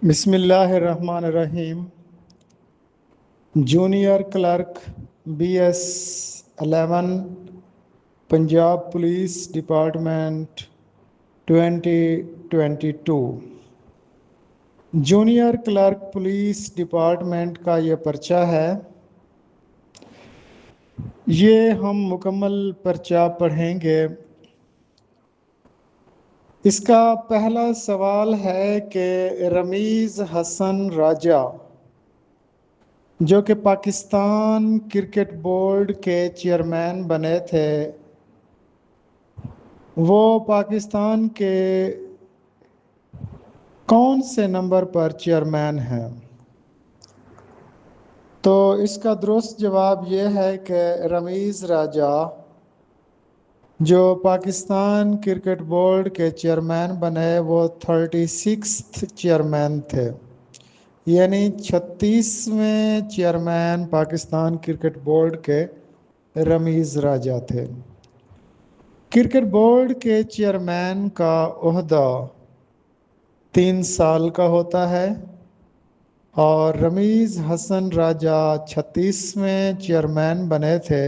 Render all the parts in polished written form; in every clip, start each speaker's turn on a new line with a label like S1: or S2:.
S1: بسم اللہ الرحمن الرحیم۔ Junior clerk BS11 Punjab police department 2022۔ Junior clerk police department کا یہ پرچہ ہے۔ یہ ہم مکمل پرچہ پڑھیں گے۔ اس کا پہلا سوال ہے کہ رمیز حسن راجہ جو کہ پاکستان کرکٹ بورڈ کے چیئرمین بنے تھے، وہ پاکستان کے کون سے نمبر پر چیئرمین ہیں؟ تو اس کا درست جواب یہ ہے کہ رمیز راجہ جو پاکستان کرکٹ بورڈ کے چیئرمین بنے وہ 36 چیئرمین تھے، یعنی 36ویں چیئرمین پاکستان کرکٹ بورڈ کے رمیز راجہ تھے۔ کرکٹ بورڈ کے چیئرمین کا عہدہ 3 سال کا ہوتا ہے اور رمیز حسن راجہ 36ویں چیئرمین بنے تھے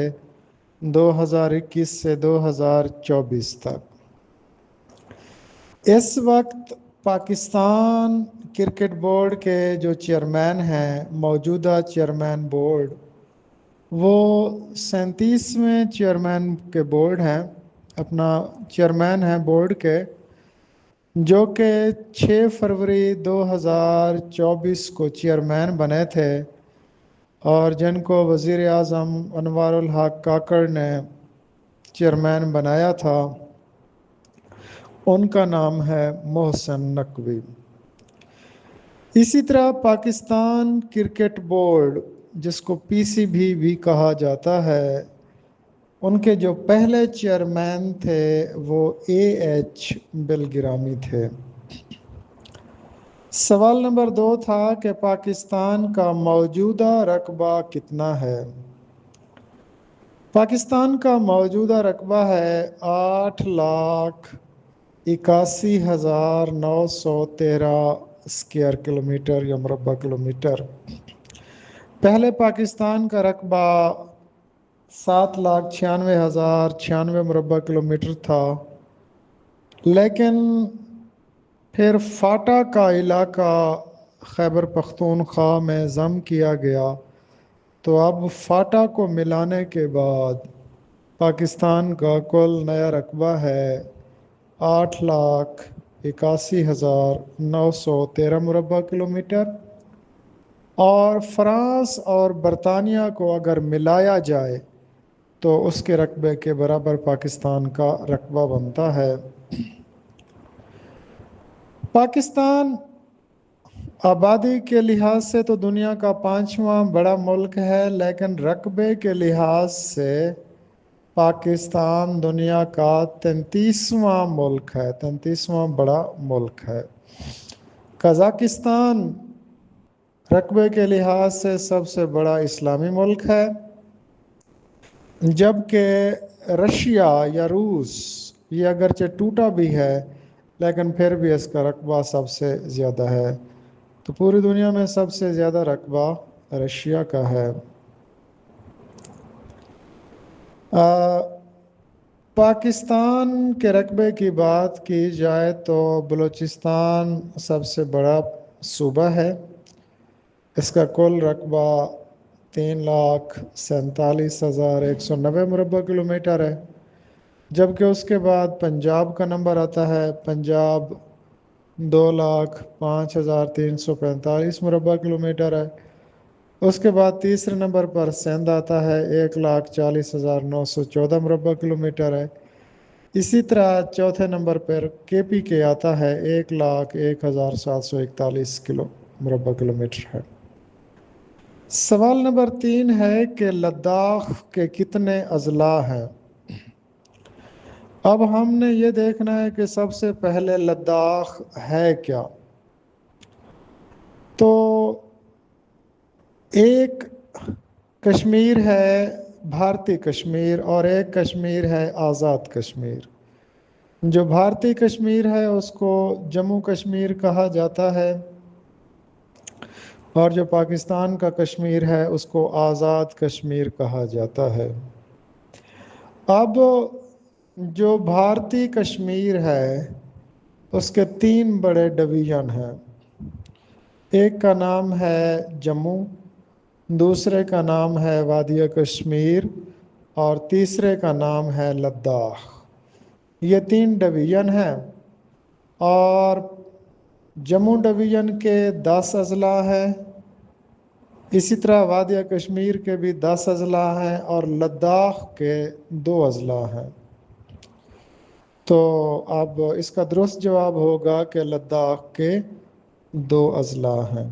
S1: 2021 سے 2024 تک۔ اس وقت پاکستان کرکٹ بورڈ کے جو چیئرمین ہیں، موجودہ چیئرمین بورڈ، وہ 37ویں چیئرمین کے بورڈ ہیں، اپنا چیئرمین ہیں بورڈ کے، جو کہ 6 فروری 2024 کو چیئرمین بنے تھے اور جن کو وزیر اعظم انوار الحق کاکڑ نے چیئرمین بنایا تھا، ان کا نام ہے محسن نقوی۔ اسی طرح پاکستان کرکٹ بورڈ، جس کو PCB بھی کہا جاتا ہے، ان کے جو پہلے چیئرمین تھے وہ AH بلگرامی تھے۔ سوال نمبر 2 تھا کہ پاکستان کا موجودہ رقبہ کتنا ہے؟ پاکستان کا موجودہ رقبہ ہے 8,81,913 اسکوائر کلومیٹر یا مربع کلومیٹر۔ پہلے پاکستان کا رقبہ 7,96,096 مربع کلومیٹر تھا، لیکن پھر فاٹا کا علاقہ خیبر پختونخوا میں ضم کیا گیا، تو اب فاٹا کو ملانے کے بعد پاکستان کا کل نیا رقبہ ہے 8,81,913 مربع کلومیٹر، اور فرانس اور برطانیہ کو اگر ملایا جائے تو اس کے رقبے کے برابر پاکستان کا رقبہ بنتا ہے۔ پاکستان آبادی کے لحاظ سے تو دنیا کا 5واں بڑا ملک ہے، لیکن رقبے کے لحاظ سے پاکستان دنیا کا 33واں ملک ہے، 33واں بڑا ملک ہے۔ قزاقستان رقبے کے لحاظ سے سب سے بڑا اسلامی ملک ہے، جبکہ رشیا یا روس یہ اگرچہ ٹوٹا بھی ہے لیکن پھر بھی اس کا رقبہ سب سے زیادہ ہے۔ تو پوری دنیا میں سب سے زیادہ رقبہ رشیا کا ہے۔ پاکستان کے رقبے کی بات کی جائے تو بلوچستان سب سے بڑا صوبہ ہے، اس کا کل رقبہ 3,47,190 مربع کلومیٹر ہے، جبکہ اس کے بعد پنجاب کا نمبر آتا ہے۔ پنجاب 2,05,345 مربع کلومیٹر ہے۔ اس کے بعد تیسرے نمبر پر سندھ آتا ہے، 1,40,914 مربع کلومیٹر ہے۔ اسی طرح چوتھے نمبر پر KPK آتا ہے، 1,01,741 مربع کلومیٹر ہے۔ سوال نمبر 3 ہے کہ لداخ کے کتنے اضلاع ہیں؟ اب ہم نے یہ دیکھنا ہے کہ سب سے پہلے لداخ ہے کیا۔ تو ایک کشمیر ہے بھارتی کشمیر اور ایک کشمیر ہے آزاد کشمیر۔ جو بھارتی کشمیر ہے اس کو جموں کشمیر کہا جاتا ہے، اور جو پاکستان کا کشمیر ہے اس کو آزاد کشمیر کہا جاتا ہے۔ اب جو بھارتی کشمیر ہے اس کے 3 بڑے ڈویژن ہیں۔ ایک کا نام ہے جموں، دوسرے کا نام ہے وادی کشمیر، اور تیسرے کا نام ہے لداخ۔ یہ 3 ڈویژن ہیں، اور جموں ڈویژن کے 10 اضلاع ہیں، اسی طرح وادی کشمیر کے بھی 10 اضلاع ہیں، اور لداخ کے 2 اضلاع ہیں۔ تو اب اس کا درست جواب ہوگا کہ لداخ کے 2 اضلاع ہیں۔